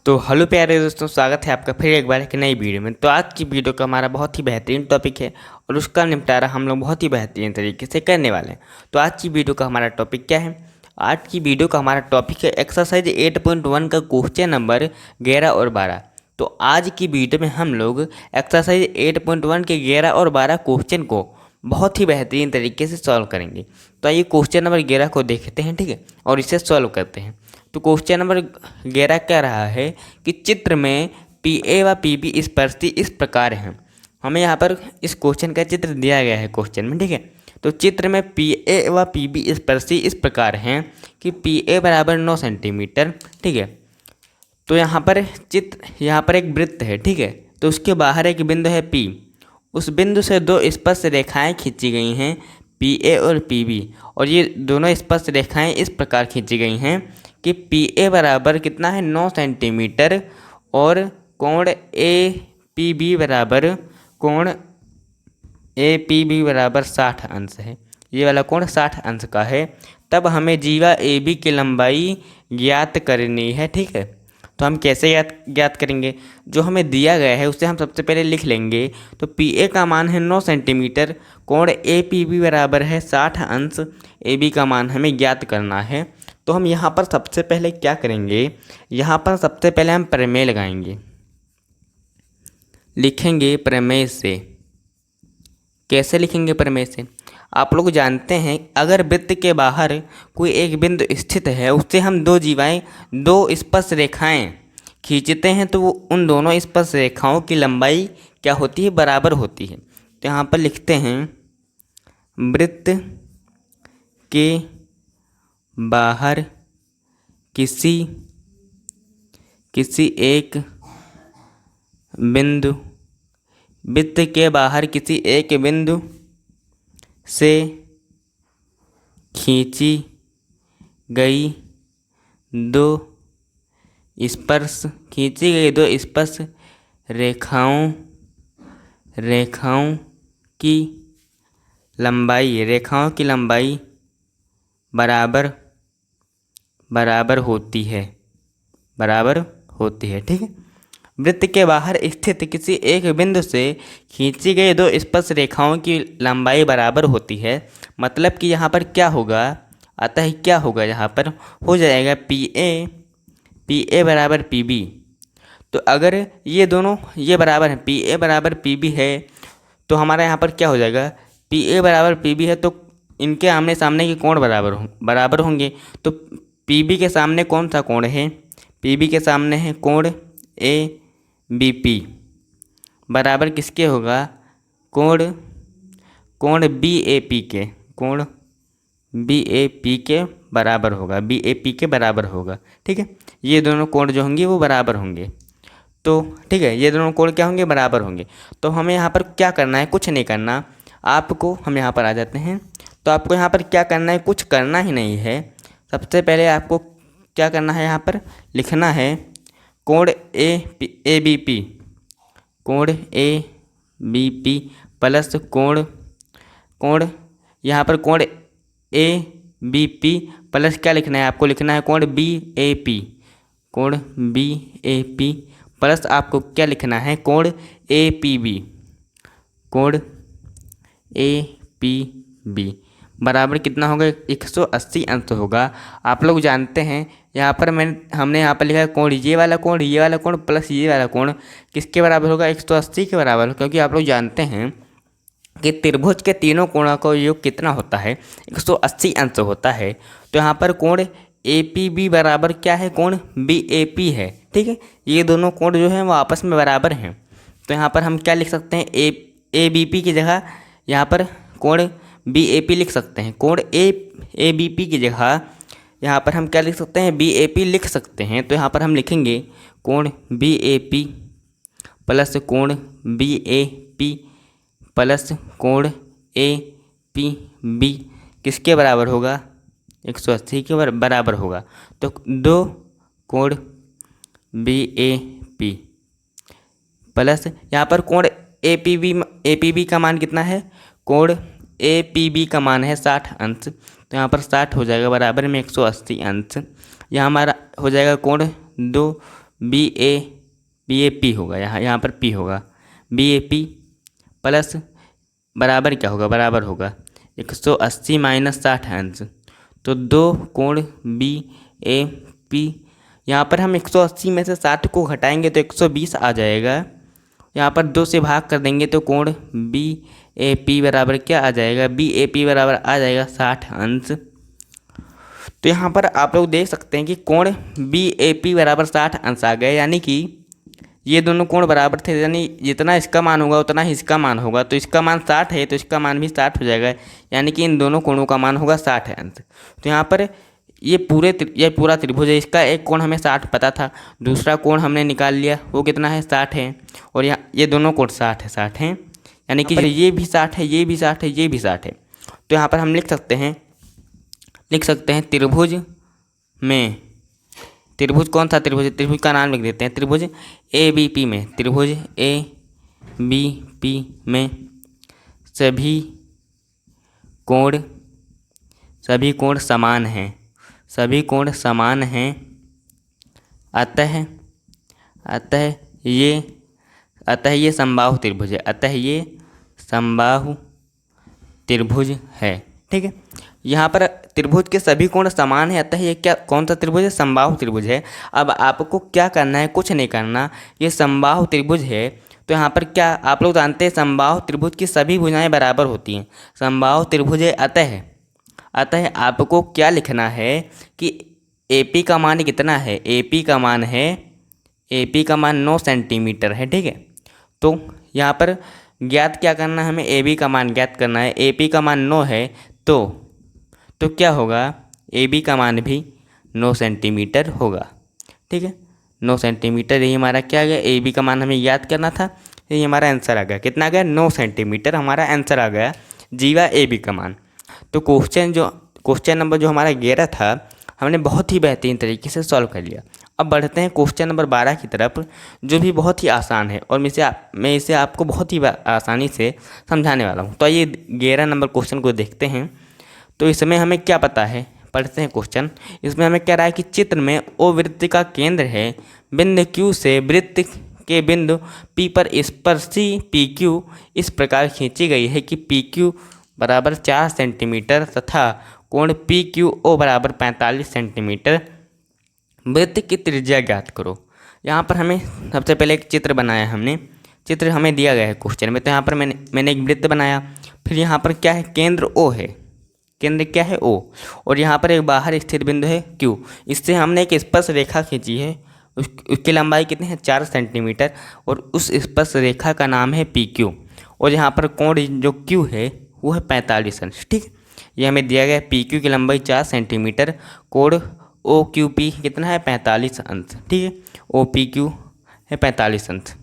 तो हेलो प्यारे दोस्तों, स्वागत है आपका फिर एक बार एक नई वीडियो में। तो आज की वीडियो का हमारा बहुत ही बेहतरीन टॉपिक है और उसका निपटारा हम लोग बहुत ही बेहतरीन तरीके से करने वाले हैं। तो आज की वीडियो का हमारा टॉपिक क्या है? आज की वीडियो का हमारा टॉपिक है एक्सरसाइज 8.1 का क्वेश्चन नंबर 11 और 12। तो आज की वीडियो में हम लोग एक्सरसाइज 8.1 के 11 और 12 क्वेश्चन को बहुत ही बेहतरीन तरीके से सॉल्व करेंगे। तो आइए क्वेश्चन नंबर 11 को देखते हैं, ठीक है, और इसे सॉल्व करते हैं। तो क्वेश्चन नंबर 11 कह रहा है कि चित्र में पी ए व पी बी स्पर्शी इस प्रकार हैं। हमें यहाँ पर इस क्वेश्चन का चित्र दिया गया है क्वेश्चन में, ठीक है। तो चित्र में पी ए व पी बी स्पर्शी इस प्रकार हैं कि पी ए बराबर 9 सेंटीमीटर, ठीक है। तो यहाँ पर एक वृत्त है, ठीक है। तो उसके बाहर एक बिंदु है पी। उस बिंदु से दो स्पर्श रेखाएं खींची गई हैं, पी ए और पी बी, और ये दोनों स्पर्श रेखाएं इस प्रकार खींची गई हैं कि पी ए बराबर कितना है 9 सेंटीमीटर और कोण ए पी बी बराबर 60 अंश है। ये वाला कोण 60 अंश का है। तब हमें जीवा ए बी की लंबाई ज्ञात करनी है, ठीक है। तो हम कैसे ज्ञात करेंगे? जो हमें दिया गया है उसे हम सबसे पहले लिख लेंगे। तो पी ए का मान है 9 सेंटीमीटर, कोण ए पी बी बराबर है 60 अंश, ए बी का मान हमें ज्ञात करना है। तो हम यहाँ पर सबसे पहले क्या करेंगे? यहाँ पर सबसे पहले हम प्रमेय लगाएंगे, लिखेंगे प्रमेय से। कैसे लिखेंगे प्रमेय से? आप लोग जानते हैं अगर वृत्त के बाहर कोई एक बिंदु स्थित है, उससे हम दो स्पर्श रेखाएं खींचते हैं, तो वो उन दोनों स्पर्श रेखाओं की लंबाई क्या होती है? बराबर होती है। तो यहाँ पर लिखते हैं वृत्त के बाहर किसी एक बिंदु वृत्त के बाहर किसी एक बिंदु से खींची गई दो स्पर्श रेखाओं की लंबाई बराबर होती है, ठीक है। वृत्त के बाहर स्थित किसी एक बिंदु से खींची गई दो स्पर्श रेखाओं की लंबाई बराबर होती है। मतलब कि यहाँ पर क्या होगा? अतः क्या होगा? यहाँ पर हो जाएगा पी ए बराबर पी बी। तो अगर ये दोनों ये बराबर हैं, पी ए बराबर पी बी है, तो हमारा यहाँ पर क्या हो जाएगा? पी ए बराबर पी बी है तो इनके आमने सामने के कोण बराबर होंगे। तो पी बी के सामने कौन सा कोण है? पी बी के सामने है कोण ए बी पी, बराबर किसके होगा? कोण बी ए पी के बराबर होगा, ठीक है। ये दोनों कोण जो होंगे वो बराबर होंगे। तो ठीक है, ये दोनों कोण क्या होंगे? बराबर होंगे। तो हमें यहाँ पर क्या करना है? कुछ नहीं करना आपको। हम यहाँ पर आ जाते हैं। तो आपको यहाँ पर क्या करना है? कुछ करना ही नहीं है। सबसे पहले आपको क्या करना है? यहाँ पर लिखना है कोण ए बी पी प्लस कोण यहाँ पर कोण ए बी पी प्लस क्या लिखना है? आपको लिखना है कोण बी ए पी प्लस आपको क्या लिखना है? कोण ए पी बी बराबर कितना होगा? 180 अंश होगा। आप लोग जानते हैं यहाँ पर हमने यहाँ पर लिखा है कोण ये वाला कोण प्लस ये वाला कोण किसके बराबर होगा? 180 के बराबर, क्योंकि आप लोग जानते हैं कि त्रिभुज के तीनों कोणों का योग कितना होता है? 180 अंश होता है। तो यहाँ पर कोण ए पी बी बराबर क्या है? कोण बी ए पी है, ठीक है। ये दोनों कोण जो हैं वो आपस में बराबर हैं। तो यहाँ पर हम क्या लिख सकते हैं? ए बी पी की जगह यहाँ पर कोण बी ए पी लिख सकते हैं। कोण ए बी पी की जगह यहाँ पर हम क्या लिख सकते हैं? बी ए पी लिख सकते हैं। तो यहाँ पर हम लिखेंगे कोण बी ए पी प्लस कोण बी ए पी प्लस कोण ए पी बी किसके बराबर होगा? 180 के बराबर होगा। तो दो कोण बी ए पी प्लस यहाँ पर कोण ए पी बी का मान कितना है? कोण ए पी बी का मान है 60 अंश। तो यहाँ पर 60 हो जाएगा बराबर में 180 अंश। यहाँ हमारा हो जाएगा कोण 2 बी ए पी होगा, यहाँ पर पी होगा, बी ए पी प्लस बराबर क्या होगा, बराबर होगा 180 माइनस 60 अंश। तो दो कोण बी ए पी, यहाँ पर हम 180 में से 60 को घटाएंगे तो 120 आ जाएगा। यहाँ पर 2 से भाग कर देंगे तो कोण बी ए पी बराबर क्या आ जाएगा, बी ए पी बराबर आ जाएगा 60 अंश। तो यहाँ पर आप लोग देख सकते हैं कि कोण बी ए पी बराबर 60 अंश आ गए, यानी कि ये दोनों कोण बराबर थे, यानी जितना इसका मान होगा उतना ही इसका मान होगा। तो इसका मान 60 है तो इसका मान भी 60 हो जाएगा, यानी कि इन दोनों कोणों का मान होगा 60 अंश। तो यहाँ पर ये पूरा त्रिभुज है, इसका एक कोण हमें 60 पता था, दूसरा कोण हमने निकाल लिया, वो कितना है 60 है, और यहाँ ये दोनों कोण 60 है, यानी कि ये भी 60 है, ये भी 60 है, ये भी 60 है। तो यहाँ पर हम लिख सकते हैं त्रिभुज में, त्रिभुज कौन सा त्रिभुज है, त्रिभुज का नाम लिख देते हैं, त्रिभुज ए बी पी में, त्रिभुज ए बी पी में सभी कोण समान हैं, सभी कोण समान हैं, अतः ये समबाहु त्रिभुज है, अतः ये समबाहु त्रिभुज है। ठीक है, यहाँ पर त्रिभुज के सभी कोण समान है, अतः ये कौन सा त्रिभुज है, समबाहु त्रिभुज है। अब आपको क्या करना है, कुछ नहीं करना, ये समबाहु त्रिभुज है। तो यहाँ पर क्या आप लोग जानते हैं, समबाहु त्रिभुज की सभी भुजाएं बराबर होती हैं, समबाहु त्रिभुज है, अतः आपको क्या लिखना है कि AP का मान कितना है, AP का मान 9 सेंटीमीटर है। ठीक है, तो यहाँ पर ज्ञात क्या करना है, हमें AB का मान ज्ञात करना है। AP का मान 9 है तो क्या होगा, AB का मान भी 9 सेंटीमीटर होगा। ठीक है, 9 सेंटीमीटर, यही हमारा क्या आ गया, AB का मान हमें याद करना था, यही हमारा आंसर आ गया। कितना आ गया, 9 सेंटीमीटर हमारा आंसर आ गया, जीवा AB का मान। तो क्वेश्चन नंबर जो हमारा 11 था, हमने बहुत ही बेहतरीन तरीके से सॉल्व कर लिया। अब बढ़ते हैं क्वेश्चन नंबर 12 की तरफ, जो भी बहुत ही आसान है, और मैं इसे आपको बहुत ही आसानी से समझाने वाला हूँ। तो आइए 11 नंबर क्वेश्चन को देखते हैं। तो इसमें हमें क्या पता है, पढ़ते हैं क्वेश्चन। इसमें हमें क्या रहा है कि चित्र में O वृत्त का केंद्र है, बिंदु Q से वृत्त के बिंदु P पर स्पर्शी PQ इस प्रकार खींची गई है कि PQ बराबर 4 सेंटीमीटर तथा कोण PQO बराबर 45 सेंटीमीटर। वृत्त की त्रिज्या ज्ञात करो। यहाँ पर हमें सबसे पहले एक चित्र बनाया, हमने चित्र हमें दिया गया है क्वेश्चन में। तो यहाँ पर मैंने एक वृत्त बनाया, फिर यहाँ पर क्या है, केंद्र O है, केंद्र क्या है O, और यहाँ पर एक बाहर स्थित बिंदु है Q। इससे हमने एक स्पर्श रेखा खींची है, उसकी लंबाई कितनी है, 4 सेंटीमीटर, और उस स्पर्श रेखा का नाम है PQ। और यहाँ पर कोण जो Q है वो है 45 अंश। ठीक है, ये हमें दिया गया है, PQ की लंबाई 4 सेंटीमीटर, कोण OQP कितना है, 45 अंश। ठीक है, OPQ है 45 अंश।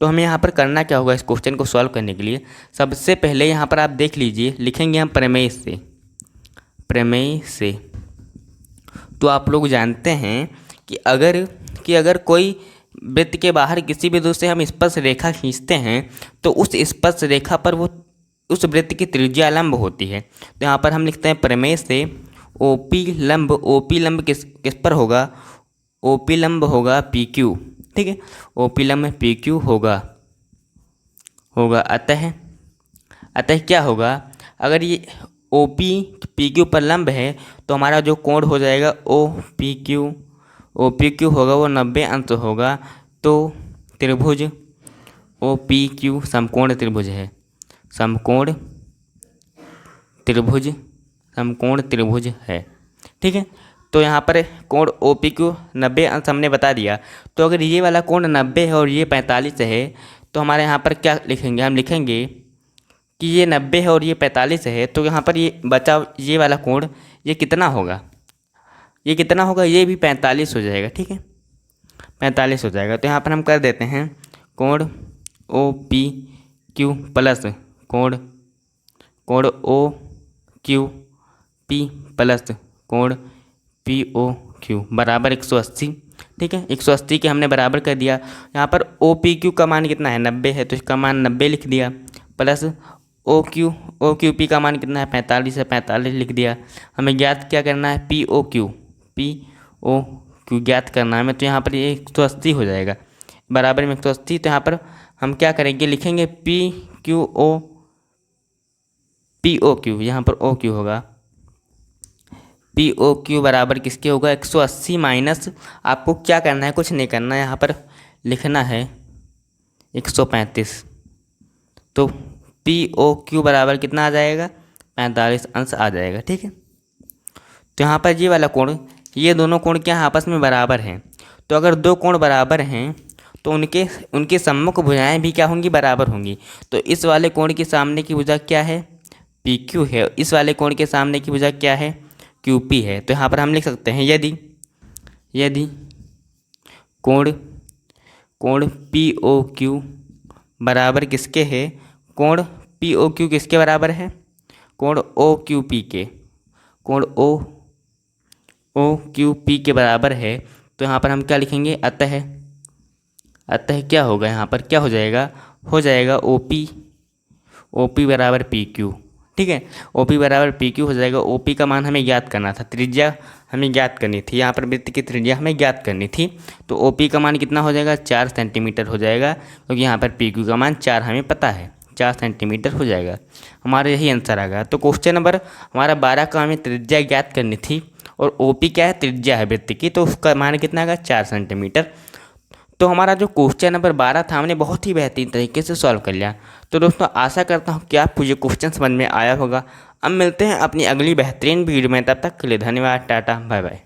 तो हमें यहाँ पर करना क्या होगा, इस क्वेश्चन को सॉल्व करने के लिए सबसे पहले यहाँ पर आप देख लीजिए, लिखेंगे हम प्रमेय से। तो आप लोग जानते हैं कि अगर कोई वृत्त के बाहर किसी बिंदु से हम स्पर्श रेखा खींचते हैं तो उस स्पर्श रेखा पर वो उस वृत्त की त्रिज्या लंब होती है। तो यहाँ पर हम लिखते हैं प्रमेय से OP लंब किस पर होगा, OP लंब होगा PQ। ठीक है, OP लंब PQ होगा। अतः क्या होगा, अगर ये OP PQ पर लंब है तो हमारा जो कोण हो जाएगा OPQ होगा वो 90 अंश होगा। तो त्रिभुज OPQ समकोण त्रिभुज है, समकोण त्रिभुज है। ठीक है, तो यहाँ पर कोण OPQ 90 अंश हमने बता दिया। तो अगर ये वाला कोण 90 है और ये 45 है तो हमारे यहाँ पर क्या लिखेंगे, हम लिखेंगे कि ये 90 है और ये 45 है, तो यहाँ पर ये बचा ये वाला कोण ये कितना होगा, ये भी 45 हो जाएगा। ठीक है, 45 हो जाएगा। तो यहाँ पर हम कर देते हैं कोण OPQ प्लस कोण OQP प्लस कोण POQ बराबर 180। ठीक है, 180 के हमने बराबर कर दिया। यहाँ पर OPQ का मान कितना है, 90 है, तो इसका मान 90 लिख दिया, प्लस OQP का मान कितना है, 45 है, 45 लिख दिया। हमें ज्ञात क्या करना है, POQ क्यू ज्ञात करना है हमें, तो यहाँ पर ये 180 हो जाएगा बराबर में 180। तो यहाँ पर हम क्या करेंगे, लिखेंगे पी ओ क्यू, यहाँ पर ओ क्यू होगा, पी ओ क्यू बराबर किसके होगा 180 माइनस, आपको क्या करना है, कुछ नहीं करना है, यहाँ पर लिखना है 135। तो पी ओ क्यू बराबर कितना आ जाएगा 45 अंश आ जाएगा। ठीक है, तो यहाँ पर ये वाला कोण, ये दोनों कोण क्या आपस में बराबर हैं। तो अगर दो कोण बराबर हैं तो उनके सम्मुख भुजाएं भी क्या होंगी, बराबर होंगी। तो इस वाले कोण के सामने की भुजा क्या है, पी क्यू है, इस वाले कोण के सामने की भुजा क्या है, क्यू पी है। तो यहाँ पर हम लिख सकते हैं यदि कोण पी ओ क्यू बराबर किसके है, कोण पी ओ क्यू किसके बराबर है, कोण ओ क्यू पी के, कोण ओ क्यू पी के बराबर है। तो यहाँ पर हम क्या लिखेंगे, अतः क्या होगा, यहाँ पर क्या हो जाएगा ओ पी बराबर पी क्यू। ठीक है, ओ पी बराबर पी क्यू हो जाएगा। ओ पी का मान हमें ज्ञात करना था, त्रिज्या हमें ज्ञात करनी थी, यहाँ पर वृत्त की त्रिज्या हमें ज्ञात करनी थी। तो ओ पी का मान कितना हो जाएगा 4 सेंटीमीटर हो जाएगा, क्योंकि यहाँ पर पी क्यू का मान 4 हमें पता है, 4 सेंटीमीटर हो जाएगा। हमारा यही आंसर आ गया। तो क्वेश्चन नंबर हमारा 12 का हमें त्रिज्या ज्ञात करनी थी और ओ पी क्या है, त्रिज्या है वृत्त की, तो उसका मान कितना आएगा 4 सेंटीमीटर। तो हमारा जो क्वेश्चन नंबर 12 था हमने बहुत ही बेहतरीन तरीके से सॉल्व कर लिया। तो दोस्तों आशा करता हूँ कि आपको ये क्वेश्चन समझ में आया होगा। अब मिलते हैं अपनी अगली बेहतरीन वीडियो में, तब तक के लिए धन्यवाद, टाटा बाय बाय।